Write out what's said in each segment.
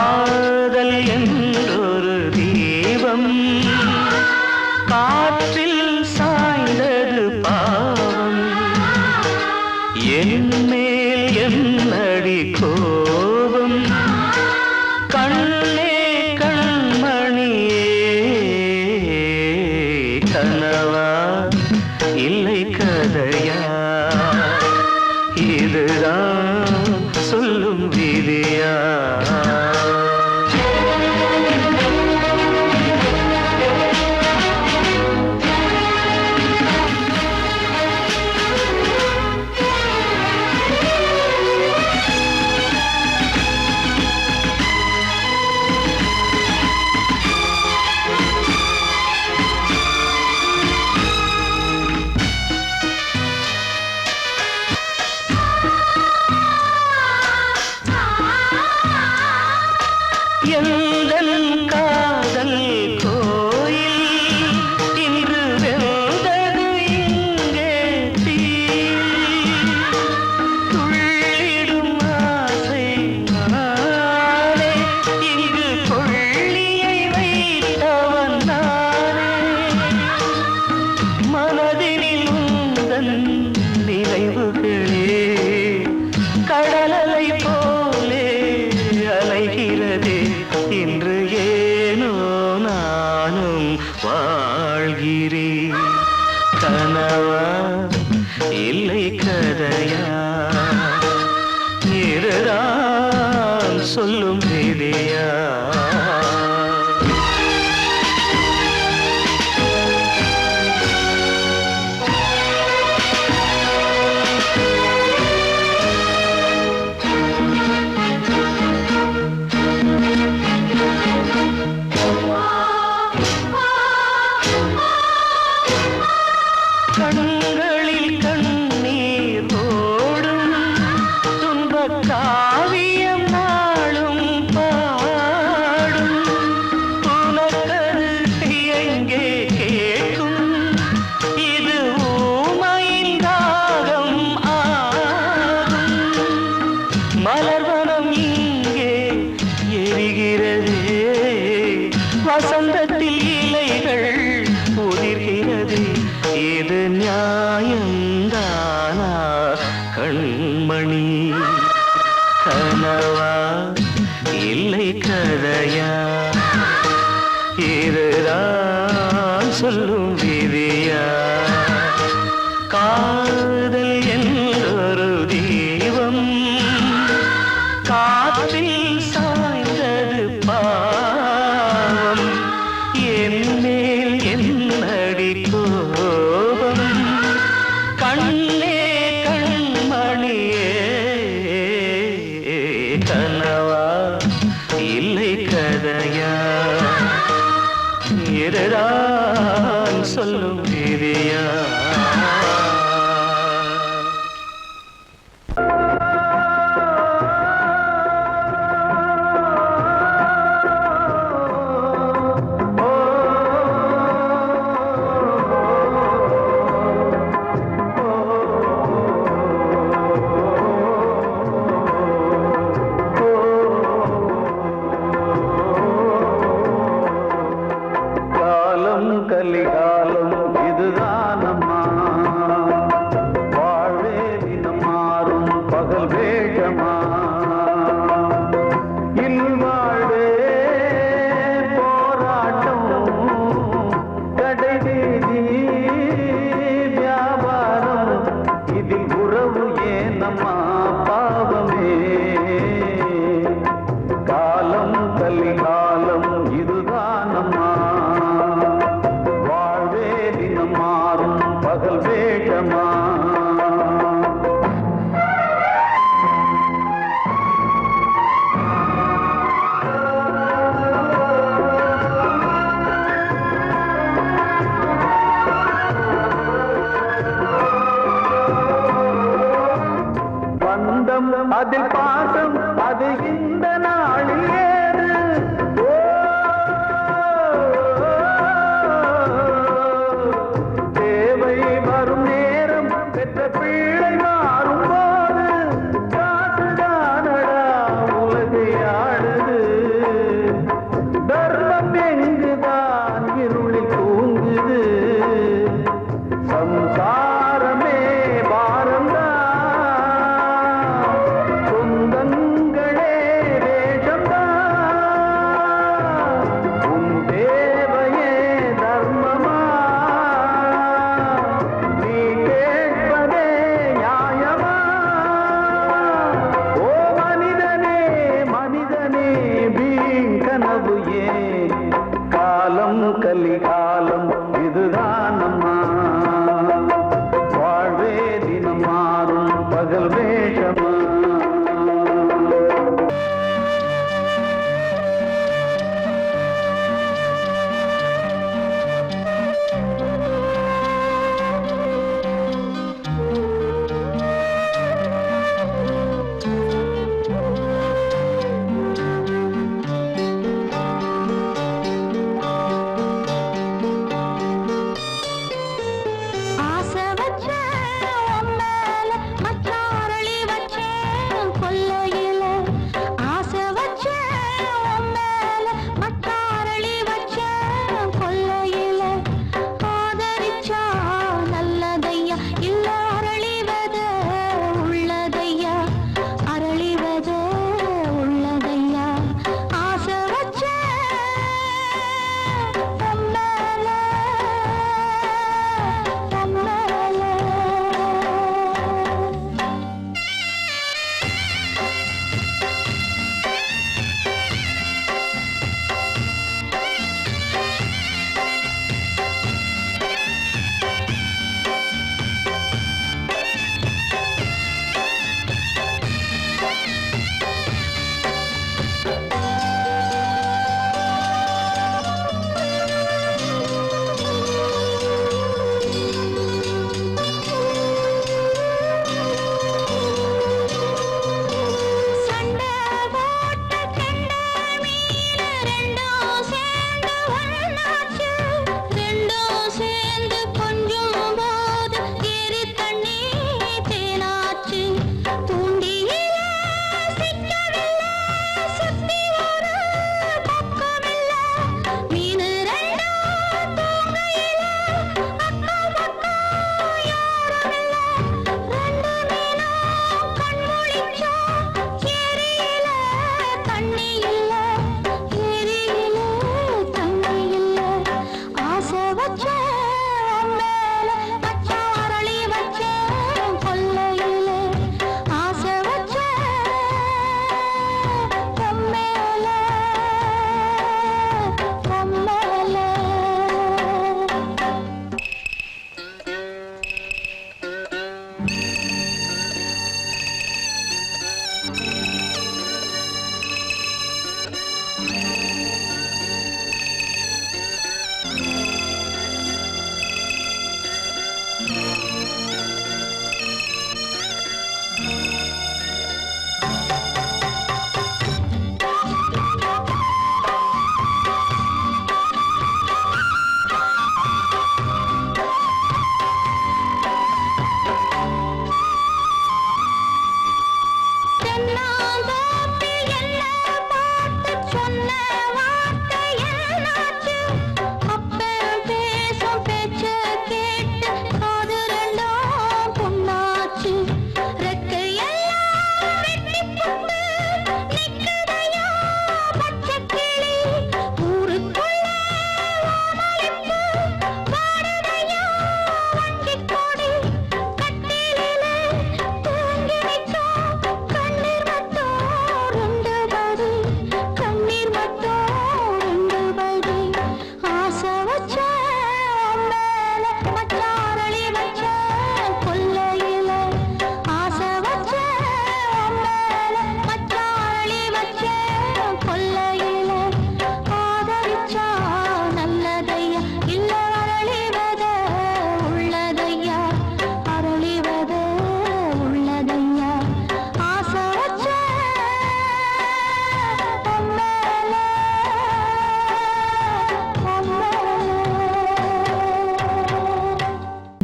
காதல் என்றொரு தீபம் காற்றில் சாய்ந்தது பாவம் என் மேல் என்னடி கோபம் கண்ணே கண்மணியே கனவா இல்லை கதையா இதுதான் சொல்லும் விதியா எந்தன் காதல் கோயில் இன்று வெந்தது இங்கே தீ துள்ளிடும் ஆசை நானே இங்கு கொள்ளியை வைத்தவன் நானே மனதினில் உந்தன் நினைவுகளே கடலலை போலே அலைகிறதே இன்று ஏனோ நானும் வாழ்கிறேன் கனவா இல்லை கதையா இதுதான் சொல்லும் விதியா கண்களில் கண்ணீர் ஓடும் துன்பக் காவியம் நாளும் பாடும் உனக்கது எங்கே கேட்கும் இது ஊமையின் ராகம் ஆகும் மலர்வனம் இங்கே எரிகிறதே வசந்தத்தில் இலைகள் உதிர்கிறது இது நியாயந்தானா கண்மணி கனவா இல்லை கதையா இதுதான் சொல்லும் விதியா காதல் என்றொரு தீபம் காற்றில் சாய்ந்தது பாவம் என் மேல் என்னடி கோபம் கண்ணே கண்மணியே கனவா இல்லை கதையா இதுதான் சொல்லும் விதியா கலிகாலம் இதுதானம்மா வாழ்வே தினம் மாறும் பகல் வேகமா இல்வாழ்வே போராட்டம் கடை வீதி வியாபாரம் இதில் உறவு ஏனம்மா பாவமே காலம் கலிகாலம் இதுதானம்மா மாறும் பகல் வேகமா கனவு ஏன் காலம் கலிகாலம் இதுதானம்மா வாழ்வே தினம் மாறும் பகல் வேஷமா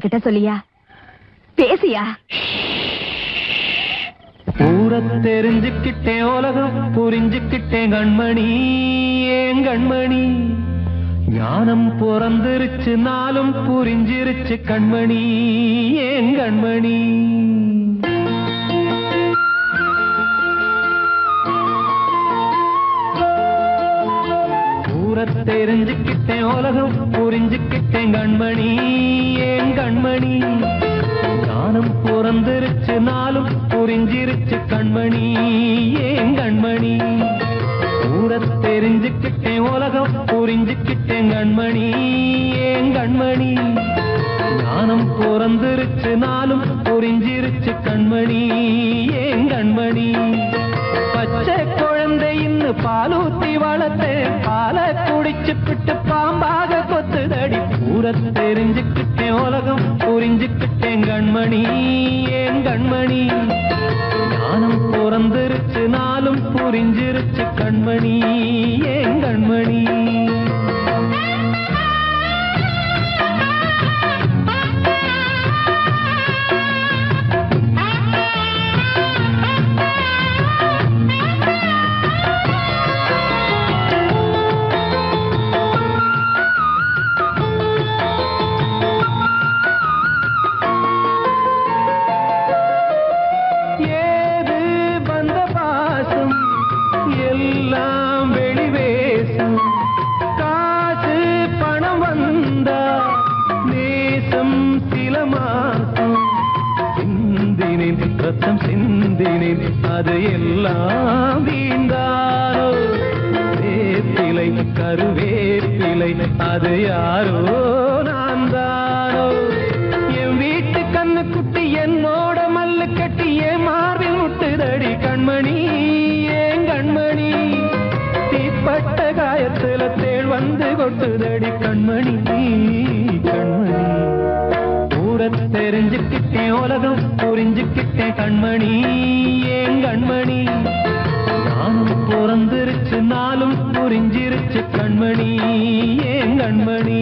கிட்ட சொல்லியா பேசியா ஊரை தெரிஞ்சுக்கிட்டேன் உலகம் புரிஞ்சுக்கிட்டேன் கண்மணி ஏன் கண்மணி ஞானம் பிறந்திருச்சு நாளும் புரிஞ்சிருச்சு கண்மணி ஏன் கண்மணி ஊரை தெரிஞ்சுக்கிட்டேன் உலகம் புரிஞ்சுக்கிட்டேன் கண்மணி ஏன் கண்மணி ஞானம் பிறந்திருச்சு நாளும் புரிஞ்சிருச்சு கண்மணி ஏன் கண்மணி ஊரத் தெரிஞ்சுக்கிட்டேன் உலகம் புரிஞ்சுக்கிட்டேன் கண்மணி ஏன் கண்மணி ஞானம் பிறந்திருச்சு நாளும் புரிஞ்சிருச்சு கண்மணி ஏன் கண்மணி பச்சை குழந்தை இன்னும் பாலூத்தி வளர்த்தேன் பாலை குடிச்சு பிட்டு பாம்பாக கொத்துதடி ஊரத் தெரிஞ்சுக்கிட்டேன் உலகம் புரிஞ்சுக்கிட்டேன் கண்மணி ஏன் கண்மணி ஞானம் பிறந்திருச்சு நாளும் புரிஞ்சிருச்சு கண்மணி ஏன் கண்மணி ரத்தம் சிந்தினேன் அது எல்லாம் வீண்டாரோ வேப்பிலை கருவேப்பிலை அது யாரோ நான் தானோ என் வீட்டு கண்ணு குட்டி என்னோட மல்லு கட்டி என் மார்பில் முட்டுதடி கண்மணி ஏன் கண்மணி தீப்பட்ட காயத்துல தேள் வந்து கொட்டுதடி கண்மணி கண்மணி தெரிஞ்சுக்கிட்டேன் உலகம் புரிஞ்சுக்கிட்டேன் கண்மணி ஏன் கண்மணி ஞானம் பிறந்திருச்சு நாளும் புரிஞ்சிருச்சு கண்மணி ஏன் கண்மணி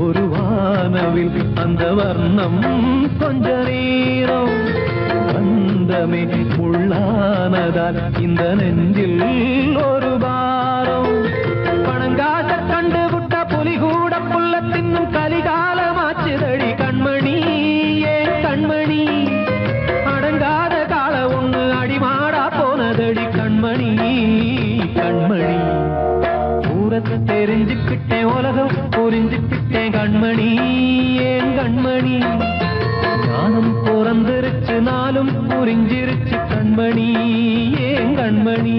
ஒரு வானவில் அந்த வர்ணம் கொஞ்ச நேரம் வந்தமே முள்ளானதால் இந்த நெஞ்சில் ஒரு பாரம் பணங்காட்ட கண்டு விட்ட புலி கூட புல்ல தின்னும் கலிகாலமாச்சுதடி கண்மணி ஏன் கண்மணி அடங்காத கால ஒண்ணு அடிமாடா போனதடி கண்மணி கண்மணி ஊரத்தை தெரிஞ்சுக்கிட்டேன் உலகம் புரிஞ்சுக்கிட்டேன் கண்மணி ஏன் கண்மணி ஞானம் பிறந்திருச்சு நாளும் புரிஞ்சிருச்சு கண்மணி ஏன் கண்மணி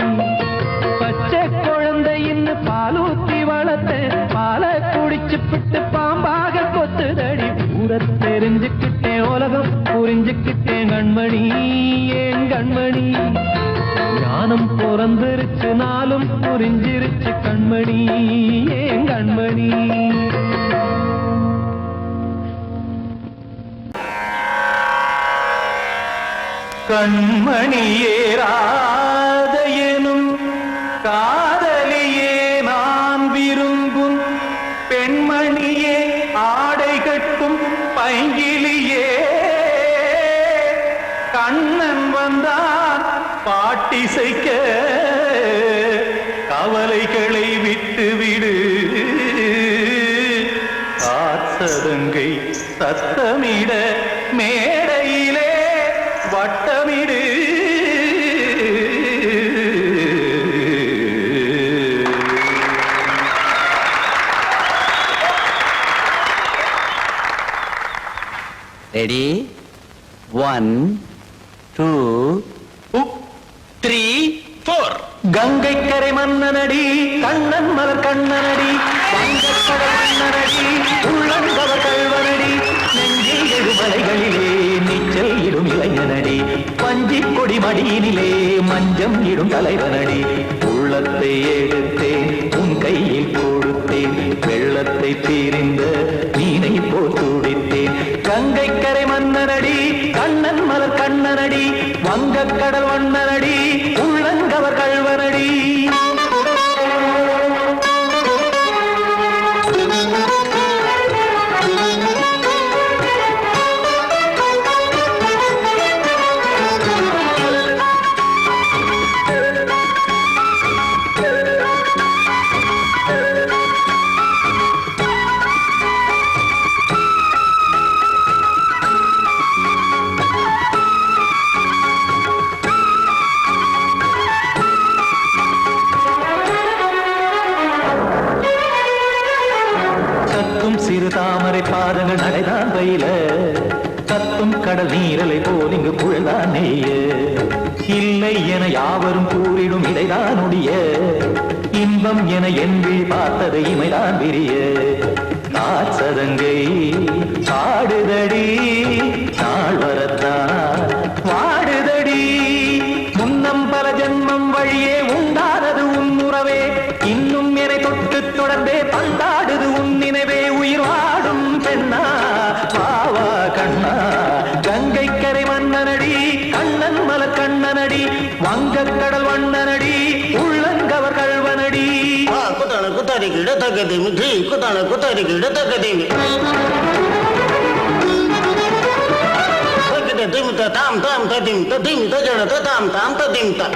பச்சை குழந்தை இன்னும் பாலூத்தி வளர்த்தேன் பாலை குடிச்சு பிட்டு பாம்பாக கொத்துதடி ஊரத் தெரிஞ்சுக்கிட்டேன் உலகம் புரிஞ்சுக்கிட்டேன் கண்மணி ஏன் கண்மணி ஞானம் பிறந்திருச்சு நாளும் புரிஞ்சிருச்சு கண்மணி ஏன் கண்மணி கண்மணியே ராதையனும் காதலியே நான் விரும்பும் பெண்மணியே ஆடை கட்டும் பைங்கிலியே கண்ணன் வந்தான் பாட்டிசைக்க கவலைகளை விட்டுவிடு காத்ததங்கை சத்தமிட மேடையிலே வட்டமிடு ரெடி 1 2 3 4 கங்கை கரை மன்னனடி கண்ணன் மலர் கண்ணனடி வங்கக்கடல் மன்னனடி உள்ளங்கவர் கல்வனடி நெஞ்சில் எழுமலைகளிலே நீச்சல் இடும் இளைஞனடி பஞ்சிக் கொடி மடியினிலே மஞ்சம் இடும் தலைவனடி உள்ளத்தை எடுத்தேன் உன் கையில் கொடுத்தேன் வெள்ளத்தை தீரிந்த மீனை போல் துடித்தேன் கங்கை கரை மன்னனடி கண்ணன் மலர் கண்ணனடி வங்கக்கடல் வண்ணனடி உள்ளங்கவர் கல்வனடி இங்கு குழல்தான் நெய்ய இல்லை என யாவரும் கூறிடும் இடைதான் உடைய இன்பம் என என்பி பார்த்தது இமைதான் விரிய காற்சதங்கை பாடுதடி நாள் வரத்தான் வாடுதடி முன்னம் பல ஜென்மம் வழியே உண்டானது உன் உறவே இன்னும் என்னை தொட்டு தொடர்ந்தே பந்தாடுது உன் நினைவே உயிர் வாடும் பெண்ணா வாவா கண்ணா கங்கை கரை மன்னனடி கண்ணன் மலர் கண்ணனடி வங்கக் கடல் வண்ணனடி உள்ளங்கவர் கல்வனடி குத்தான குத்தாரி கிட தகதிமி ஜி குத்தான குத்தாரி கிட தகதிமி தகத திமித தாம் தாம் ததிம் ததிம் தஜட ததாம் தாம் ததிம் த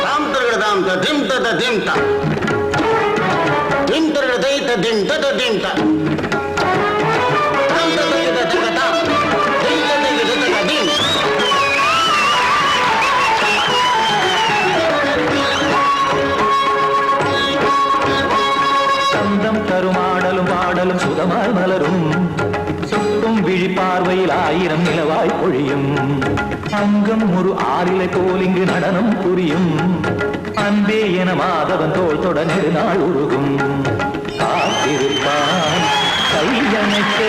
தாம் தரகட தாம் ததிம் ததிம் த திம் தரகட தை ததிம் ததிம் த தாம் தரகட தகதாம் திம் தரகட தகதிம் கருமாடலும் பாடலும் சுதமாய் மலரும் சுட்டும் விழி பார்வையில் ஆயிரம் நிலவாய் பொழியும் அங்கம் ஒரு ஆறிலை போல் இங்கு நடனம் புரியும் அன்பே என மாதவன் தோல் தொட நெடுநாள் உருகும் காத்திருப்பான் கையணைக்க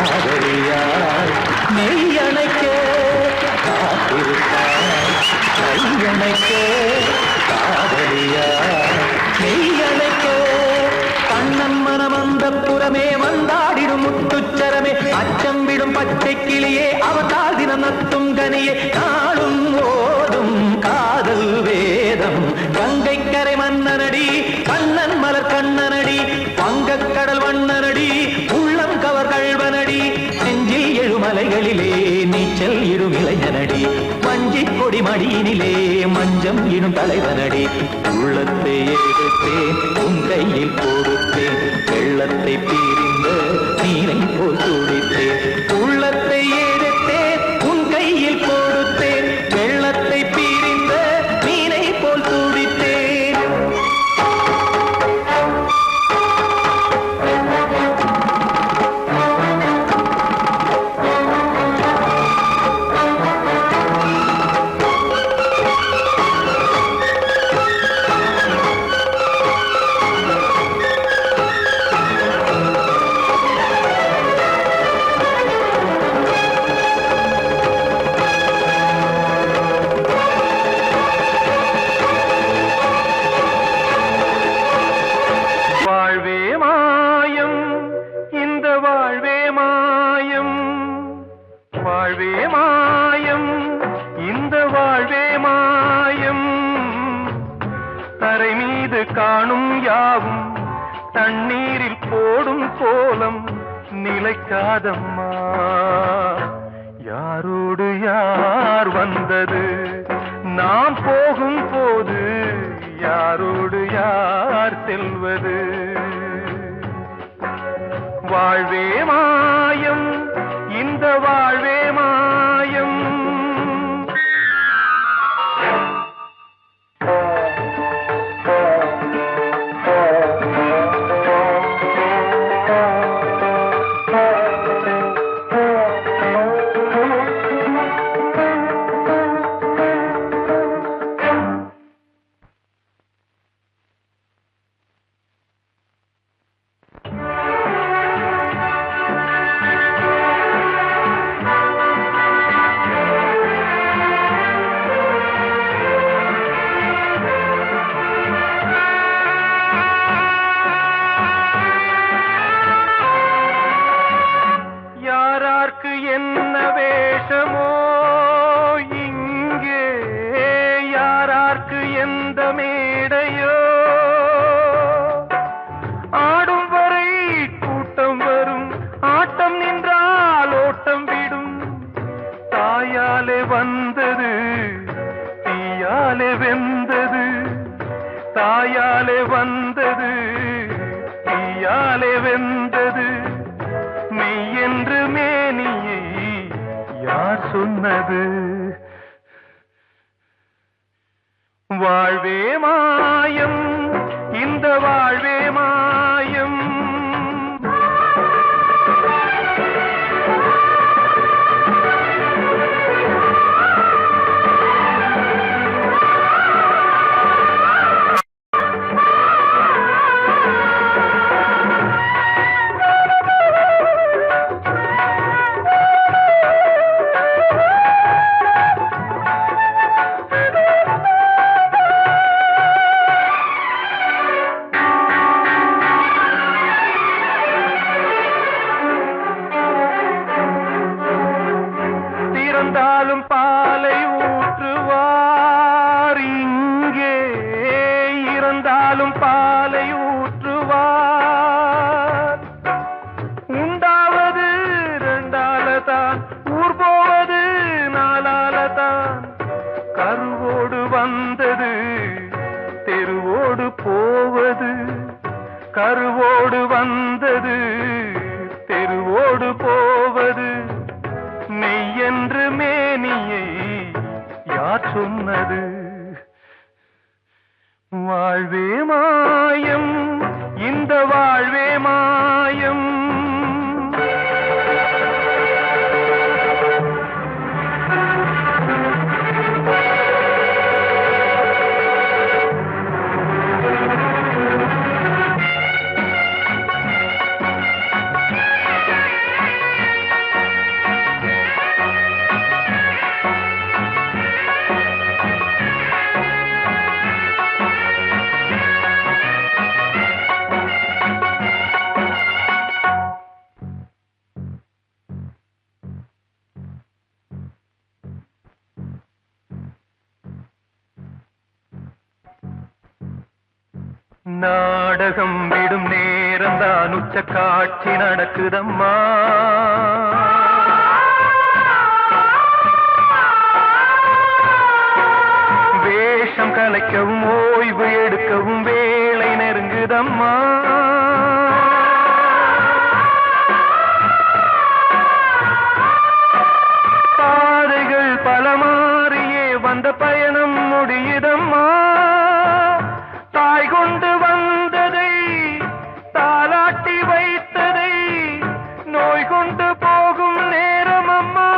காதலியார் நெய்யணைக்க காத்திருப்பான் கையணைக்க காதலியார் நெய்யணைக்க கண்ணன் மனமந்த புறமே வந்தாடிடும் முத்துச்சரமே அச்சம் விடும் பச்சை கிளியே அவதால் தினம் நத்தும் கனியே நாளும் ஓடும் காதல் வேதம் கங்கை கரை மன்னனடி கண்ணன் மலர் கண்ணனடி வங்கக் கடல் வண்ணனடி உள்ளம் கவர் கல்வனடி நெஞ்சில் எழுமலைகளிலே நீச்சல் இடும் இளைஞனடி வஞ்சிக் கொடி மடியினிலே மஞ்சம் இடும் தலைவனடி உள்ளத்தை எடுத்தேன் உன் கையில் கொடுத்தேன் வெள்ளத்தை பிரிந்த நீரை போல் துடித்தேன் உள்ளத்தை எடுத்தேன் உன் கையில் கொடுத்தேன் வெள்ளத்தை பிரிந்த நீரை போல் துடித்தேன் காணும் யாவும் தண்ணீரில் போடும் கோலம் நிலைக்காதம்மா யாரோடு யார் வந்தது நாம் போகும் போது யாரோடு யார் செல்வது வாழ்வே மாயம் இந்த வாழ்வே மாயம் என்ன வேஷமோ இங்கே யாரார்க்கு எந்த மேடையோ ஆடும் வரை கூட்டம் வரும் ஆட்டம் நின்றால் ஓட்டம் விடும் தாயாலே வந்தது தீயாலே வெந்தது தாயாலே வந்தது தீயாலே வெந்தது மெய் என்று மேனியை யார் சொன்னது வாழ்வே மாயம் இந்த வாழ்வே மாயம் தான் ஊர் போவது நாளால தான் கருவோடு வந்தது தெருவோடு போவது கருவோடு வந்தது தெருவோடு போவது மெய்யென்று மேனியை யார் சொன்னது வாழ்வே மாயம் இந்த வாழ்வே மாயம் நாடகம் விடும் நேரம் தான் உச்ச காட்சி நடக்குதம்மா வேஷம் கலைக்கவும் ஓய்வு எடுக்கவும் வேளை நெருங்குதம்மா பாதைகள் பல மாறியே வந்த பயணம் முடியுதம்மா தாய் கொண்டு வந்ததை தாலாட்டி வைத்ததை நோய் கொண்டு போகும் நேரம் அம்மா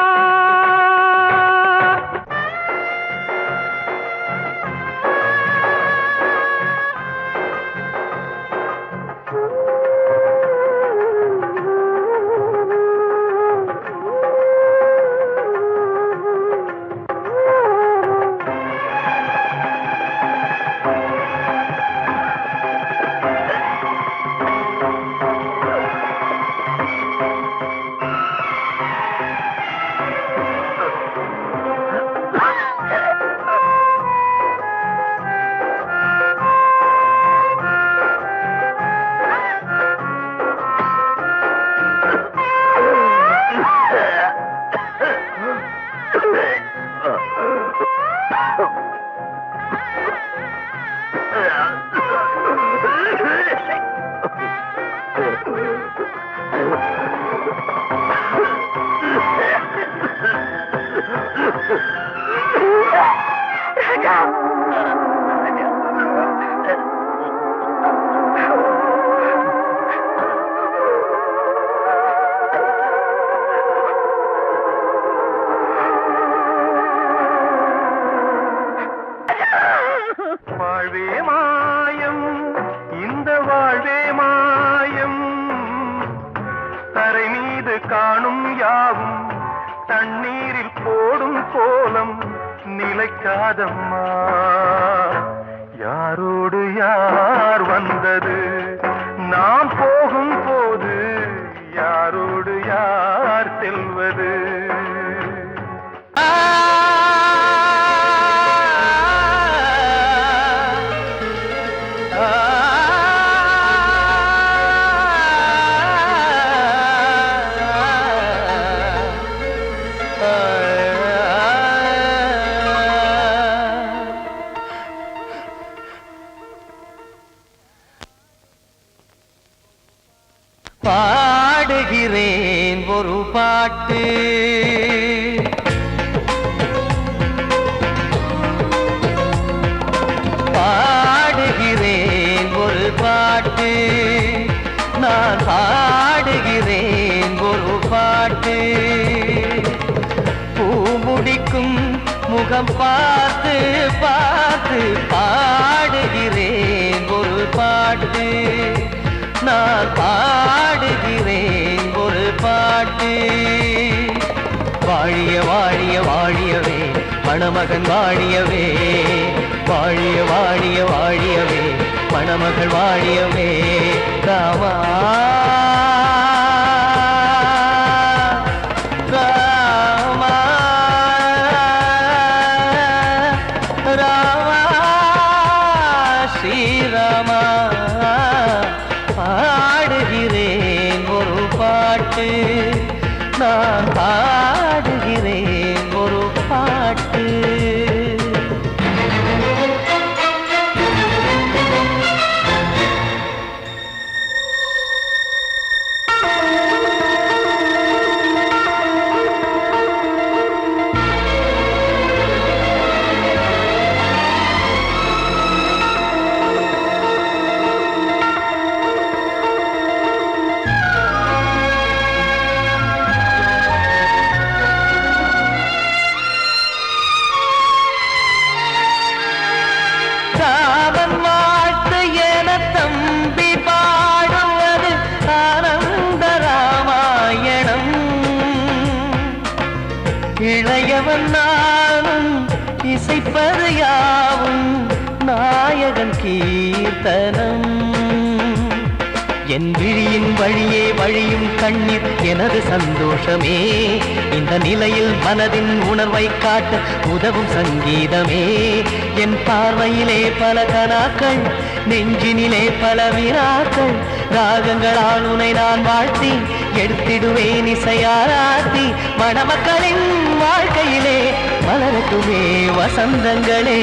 வாழ்வே மாயம் இந்த வாழ்வே மாயம் தரை மீது காணும் யாவும் தண்ணீரில் போடும் கோலம் நிலைக்காதம்மா யாரோடு யார் வந்தது நாம் போகும் போது யாரோடு யார் செல்வது பாடுகிறேன் ஒரு பாட்டு பாடுகிறேன் ஒரு பாட்டு நான் பாடுகிறேன் ஒரு பாட்டு பூ முடிக்கும் முகம் பார்த்து பார்த்து பாடுகிறேன் ஒரு பாட்டு நான் பாடுகிறேன் ஒரு பாட்டு வாழிய வாழிய வாழியவே மணமகன் வாழியவே வாழிய வாழிய வாழியவே மணமகள் வாழியவே ராமா ராமா ராமா ஸ்ரீராமா பாடுகிறேன் ஒரு பாட்டு நான் பாடுகிறேன் ஒரு பாட்டு. இளையவன் நானும் இசைப்பது யாவும் நாயகன் கீர்த்தனம். என் விழியின் வழியே வழியும் கண்ணீர் எனது சந்தோஷமே. இந்த நிலையில் மனதின் உணர்வை காட்ட உதவும் சங்கீதமே. என் பார்வையிலே பல கனாக்கள், நெஞ்சினிலே பல வினாக்கள். ராகங்களால் உனை நான் வாழ்த்தி எடுத்திடுவேன் இசையாராத்தி. மணமக்களின் வாழ்க்கையிலே மலரட்டுமே வசந்தங்களே.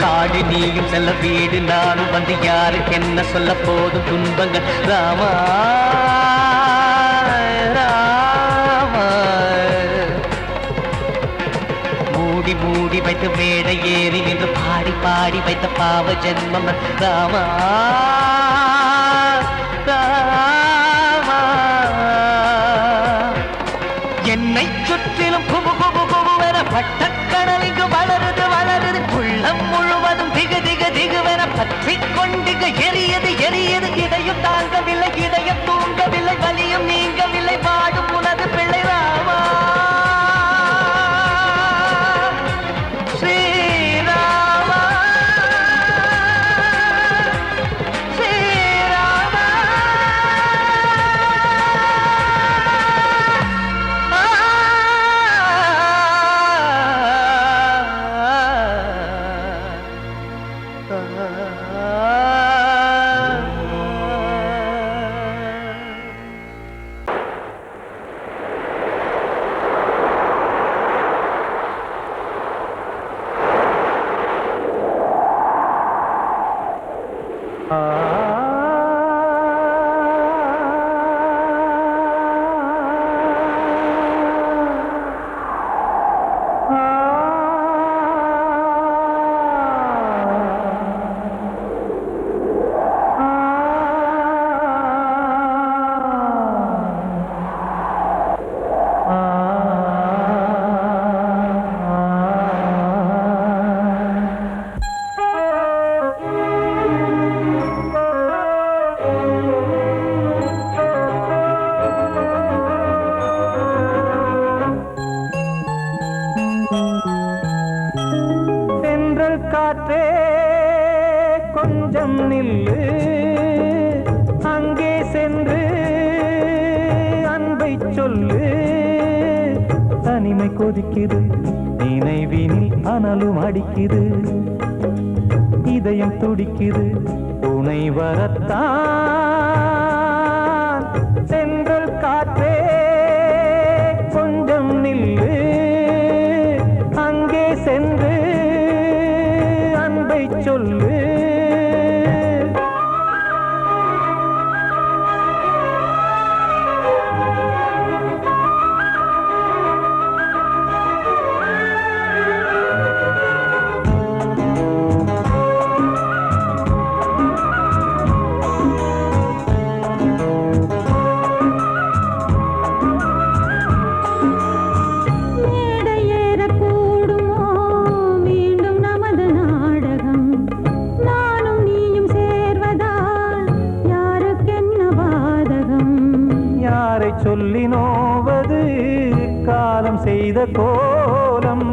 காடு நீயும் செல்ல வீடு நானும் வந்து யாருக்கு என்ன சொல்ல போதும் துன்பங்கள். ராமா ராமா மூடி மூடி வைத்து மேடை ஏறி நின்று பாடி பாடி வைத்த பாவ ஜென்மம். ராமா ராமா என்னை சுற்றிலும் குபு குபு குபுவென பட்டக்கடல் இங்கு வளருது வளருது. உள்ளம் முழுவதும் திகு திகு திகுவென பற்றி கொண்டிக எரியது எரியது. இதையும் தாங்கவில்லை இதயம் தூங்கவில்லை வலியும் நீங்கவில்லை வாடும் உனது பிள்ளை ராமா ஸ்ரீராமா ஸ்ரீராமா. காற்றே கொஞ்சம் நில்லு, அங்கே சென்று அன்பை சொல்லு. தனிமை கொதிக்குது, நினைவினில் அனலும் அடிக்குது, இதயம் துடிக்குது துணை வரத்தான். சென்றல் காற்றே கொஞ்சம் நில்லு, அங்கே சென்று அன்பை சொல்லு. செய்த கோலம்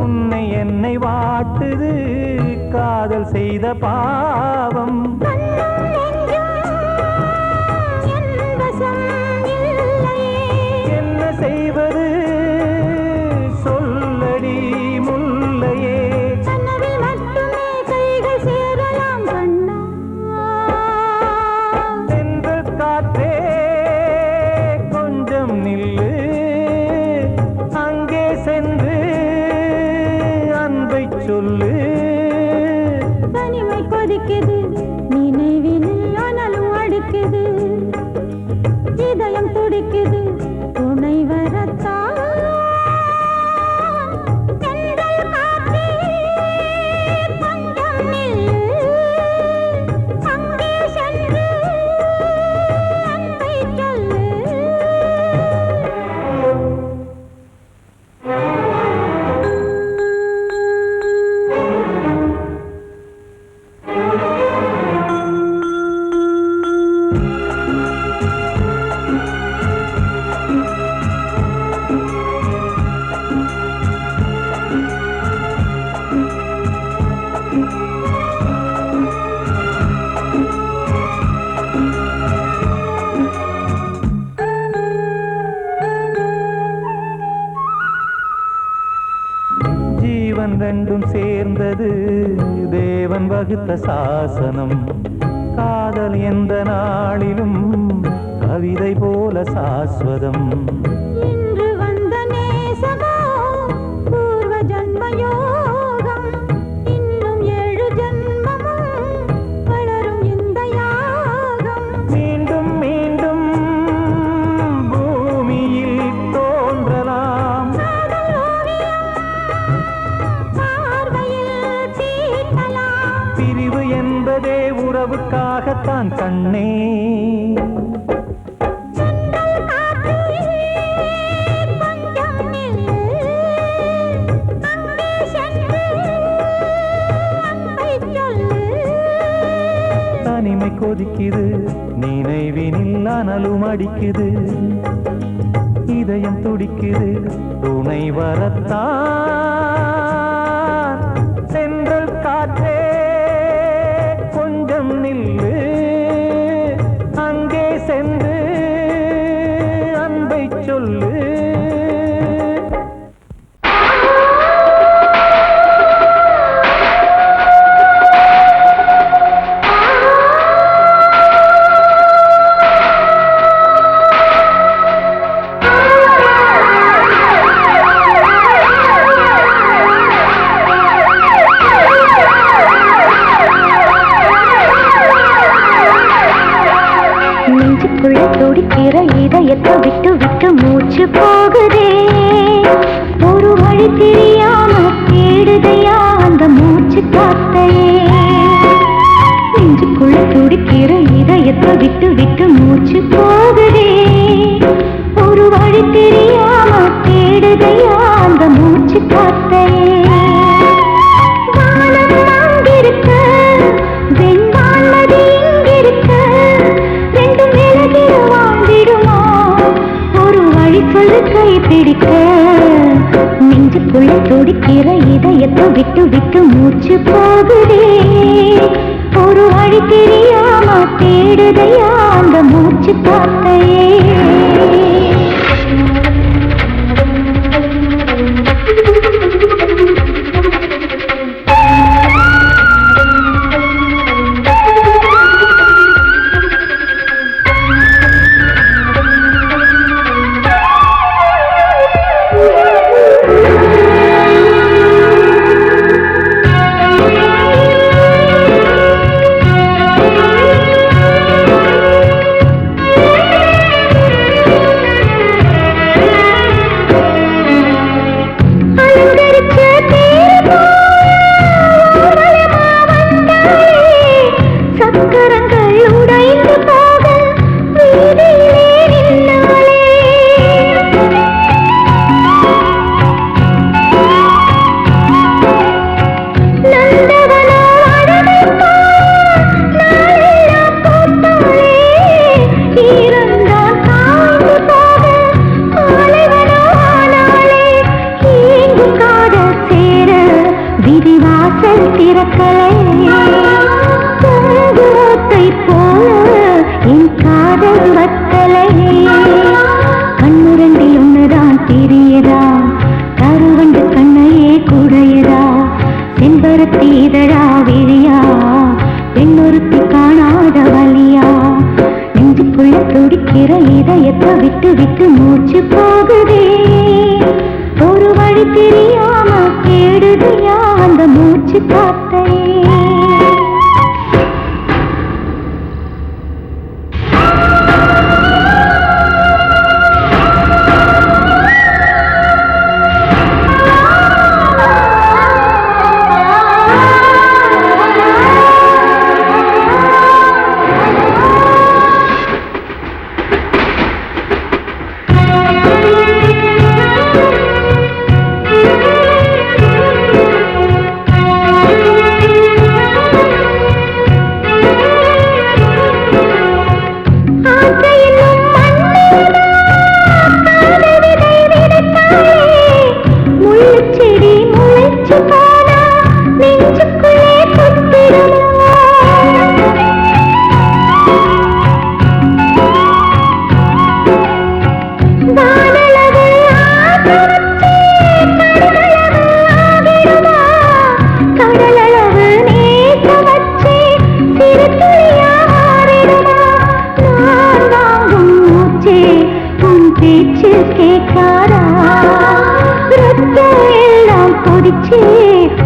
உன்னை என்னை வாட்டுது காதல் செய்த பாவம் என்ன செய்வது சொல்லடி முல்லையே தென்றல் காற்றே கொஞ்சம் நில்லு அங்கே சென்று அன்பை சொல்லு தனிமை கொதிக்குது நினைவில் ஆனாலும் அடிக்குது இதயம் துடிக்குது துணை வரத்தான் தென்றல் காற்றே கொஞ்சம் நில்லு அங்கே சென்று அன்பை சொல்லு ஜீவன் ரெண்டும் சேர்ந்தது தேவன் வகுத்த சாசனம் காதல் எந்த நாளிலும் கவிதை போல சாஸ்வதம் இன்று வந்த நேசமோ பூர்வ ஜன்ம யோகம் இன்னும் 7 ஜன்மமும் வளரும் இந்த யாகம் மீண்டும் மீண்டும் பூமியில் தோன்றலாம் காதல் ஓவியம் பார்வையில் தீட்டலாம் பிரிவு என்பதே உறவுக்காகத்தான் கண்ணே தென்றல் காற்றே கொஞ்சம் நில்லு அங்கே சென்று அன்பை சொல்லு தனிமை கொதிக்குது நினைவினில் அனலும் அடிக்குது இதயம் துடிக்குது துணை வரத்தான் சென்றல் காற்றே கொஞ்சம் நில்லு அங்கே சென்று அன்பை சொல்லு நெஞ்சுக்குள்ள துடிக்கிற இதயத்தை விட்டு விட்டு மூச்சு போகுதே ஒரு வழி தெரியாம தேடுதையா அந்த மூச்சு காத்தையே நெஞ்சுக்குள்ள துடிக்கிற இதயத்தை விட்டு விட்டு மூச்சு போகுதே ஒரு வழி தெரியாம தேடுதையா அந்த மூச்சு காத்தையே வானம் அங்கிருக்க வெண்வானது இங்கிருக்க ரெண்டு விலகிய வாழ்ந்திடுமா ஒரு வழி சொல்லு கை பிடிக்க நெஞ்சுக்குள்ள துடிக்கிற இதயத்தை விட்டு விட்டு மூச்சு போகுதே ஒரு வழி தெரியாம தேடுதையா அந்த மூச்சு காத்தையே கண்கள் திறக்கலையே பூங்கோத்தை போல என் காதல் வத்தலையே கண்ணுரண்டில் ஒன்றுதான் தெரியதா கருவண்டு கண்ணையே குடையதா செம்பருத்தி இதழா விழியா பெண்ணொருத்தி காணாத வலியா நெஞ்சுக்குள்ள துடிக்கிற இதயத்தை விட்டு விட்டு மூச்சு போகுதே ஒரு வழி தெரியாம தேடுதையா அந்த மூச்சு காத்தையே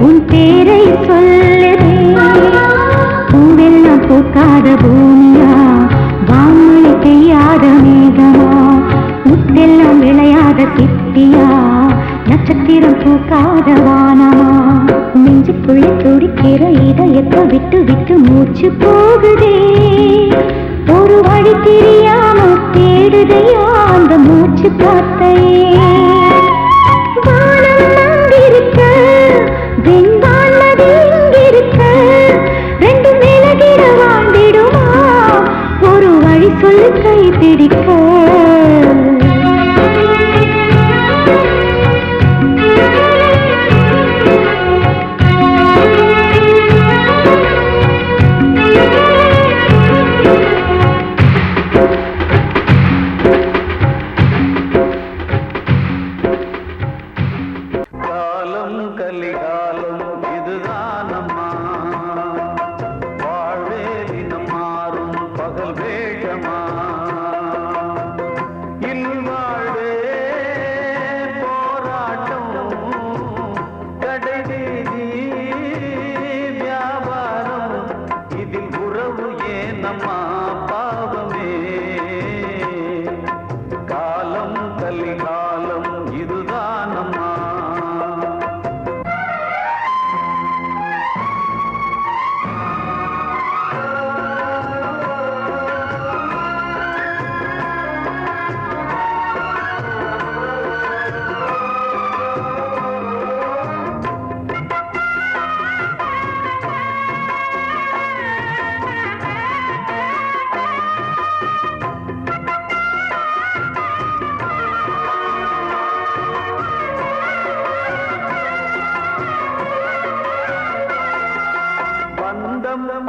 உன் பேரை சொல்லுதே பூவெல்லாம் பூக்காத பூமியா வான்மொழி பெய்யாத மேகமா முத்தெல்லாம் விளையாத சித்தியா நட்சத்திரம் பூக்காத வானமா நெஞ்சுக்குள்ள துடிக்கிற இதயத்தை விட்டு விட்டு மூச்சு போகுதே ஒரு வழி தெரியாம தேடுதையா அந்த மூச்சு காத்தையே வெண்பான்மதி இங்கிருக்க ரெண்டு மேலகிட வாழ்ந்திடுமா ஒரு வழி சொல்லு கை பிடிக்க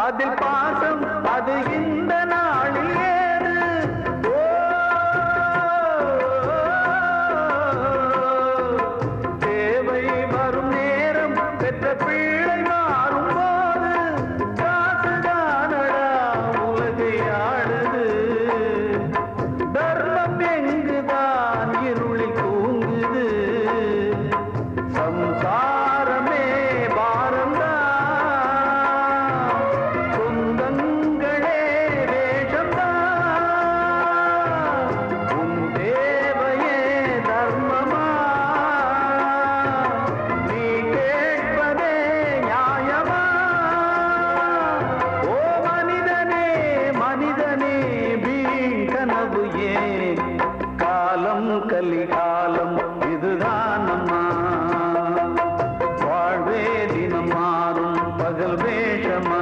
அதில் பாசம் அது இந்த நாளில் ஏது தேவை வரும் நேரம் பெற்ற பிள்ளை மாறும் போது காசுதானடா உலகை ஆடுது தர்மம் எங்குதான் இருளில் தூங்குது சம்சாரமே பாரந்தா கலிகாலம் இதுதான் அம்மா வாழ்வே தினம் மாறும் பகல் வேஷமா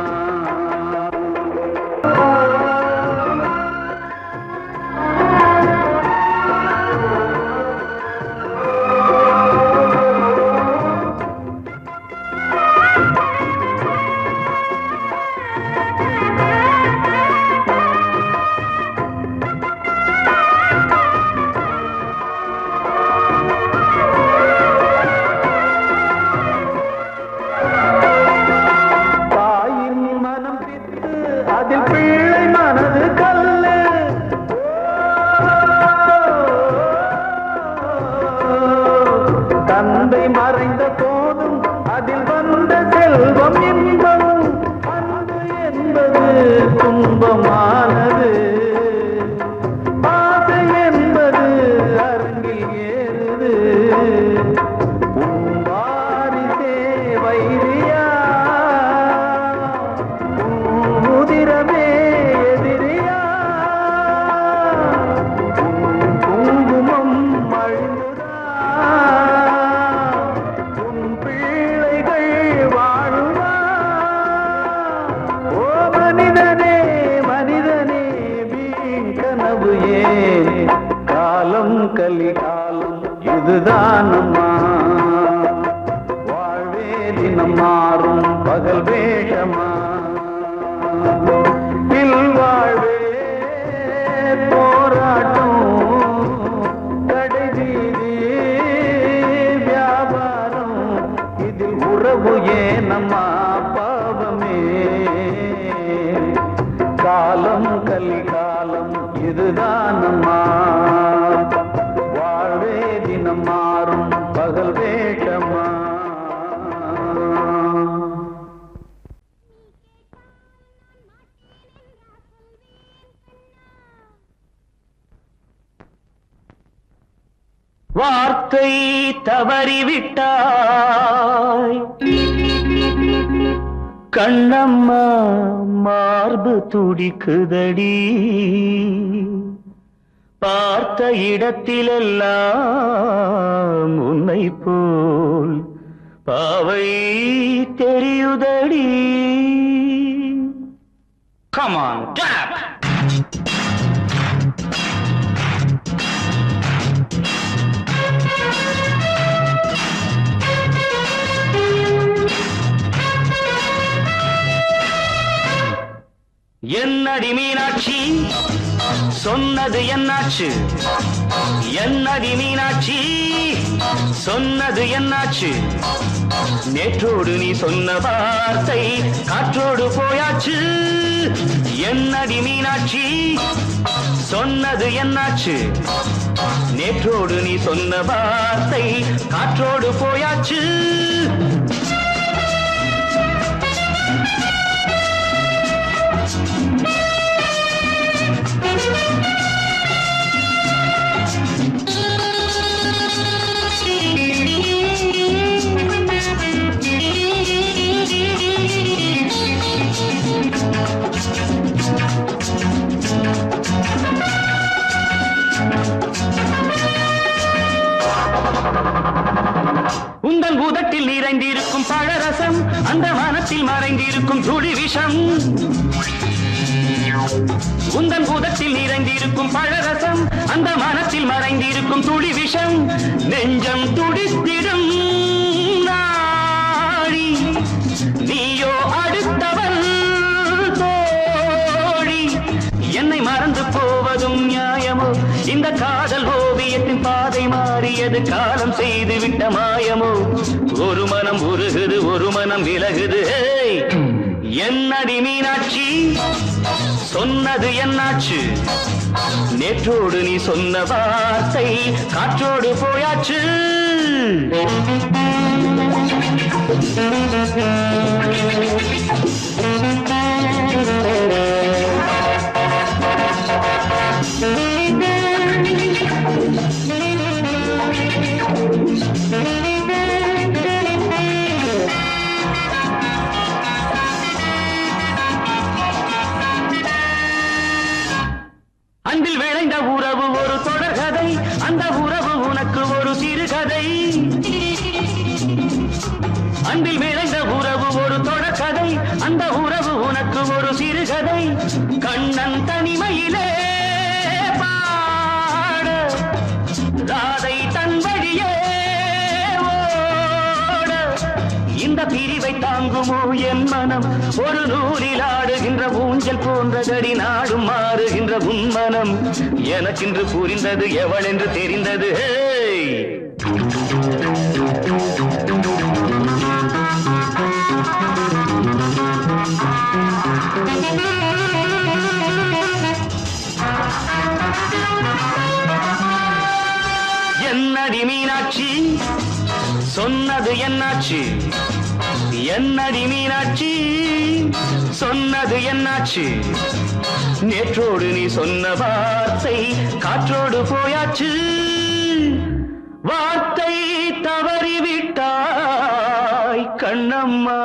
செல்வம் இன்பம் அன்பு என்பது துன்பமானது ஆசை என்பது அரங்கில் ஏறுது வாரிசே வைரியா முதிரமே எதிரியா குங்குமம் அழுதா உன் பிள்ளைகள் வாழுவா ஓ மனிதனே மனிதனே வீண் கனவு ஏன் காலம் கலிகாலம் இதுதானம்மா வாழ்வே தினம் மாறும் பகல் வேஷமா இல்வாழ்வே போராட்டம் கடைவீதி வியாபாரம் இதில் உறவு ஏனம்மா பாவமே காலம் கலிகாலம் இதுதானம்மா வாழ்வே தினம் மாறும் பகல் வேஷமா வார்த்தை தவறிவிட்டாய் கண்ணம்மா மார்பு துடிக்குதடி பார்த்த இடத்திலெல்லாம் உன்னை போல் பாவை தெரியுதடி Come on, clap! என்னடி மீனாட்சி சொன்னது என்னாச்சு என்னடி மீனாட்சி சொன்னது என்னாச்சு நேற்றோடு நீ சொன்ன வார்த்தை காற்றோடு போயாச்சு என்னடி மீனாட்சி சொன்னது என்னாச்சு நேற்றோடு நீ சொன்ன வார்த்தை காற்றோடு போயாச்சு உந்தன் உதட்டில் நிறைந்திருக்கும் பழரசம் அந்த மனத்தில் மறைந்திருக்கும் துளி விஷம் உந்தன் உதட்டில் நிறைந்திருக்கும் பழரசம் அந்த மனத்தில் மறைந்திருக்கும் துளி விஷம் நெஞ்சம் துடித்திடும் நாடி நீயோ அடுத்தவன் தோழி என்னை மறந்து போவதும் நியாயமோ இந்த காதல் ஓவியத்தின் பாதை மாறியது காலம் செய்து விட்ட மாயமோ ஒரு மனம் உருகுது ஒரு மனம் விலகுது என்னடி மீனாட்சி சொன்னது என்னாச்சு நேற்றோடு நீ சொன்ன வார்த்தை காற்றோடு போயாச்சு அன்பில் விளைந்த உறவு ஒரு தொடர்கதை அந்த உறவு உனக்கு ஒரு சிறுகதை அன்பில் விளைந்த உறவு ஒரு தொடர்கதை அந்த உறவு உனக்கு ஒரு சிறுகதை கண்ணன் தனிமையிலே பாட ராதை தன் வழியே ஓட இந்த பிரிவை தாங்குமோ என் மனம் ஒரு நூலில் ஆடுகின்ற ஊஞ்சல் போன்றதடி நாடும் மாறுகின்ற உன்மனம் எனக்கென்று புரிந்தது எவள் என்று தெரிந்தது என்னடி மீனாட்சி சொன்னது என்னாச்சு என்னடி மீனாட்சி சொன்னது என்னாச்சு நேற்றோடு நீ சொன்ன வார்த்தை காற்றோடு போயாச்சு வார்த்தை தவறிவிட்டாய் கண்ணம்மா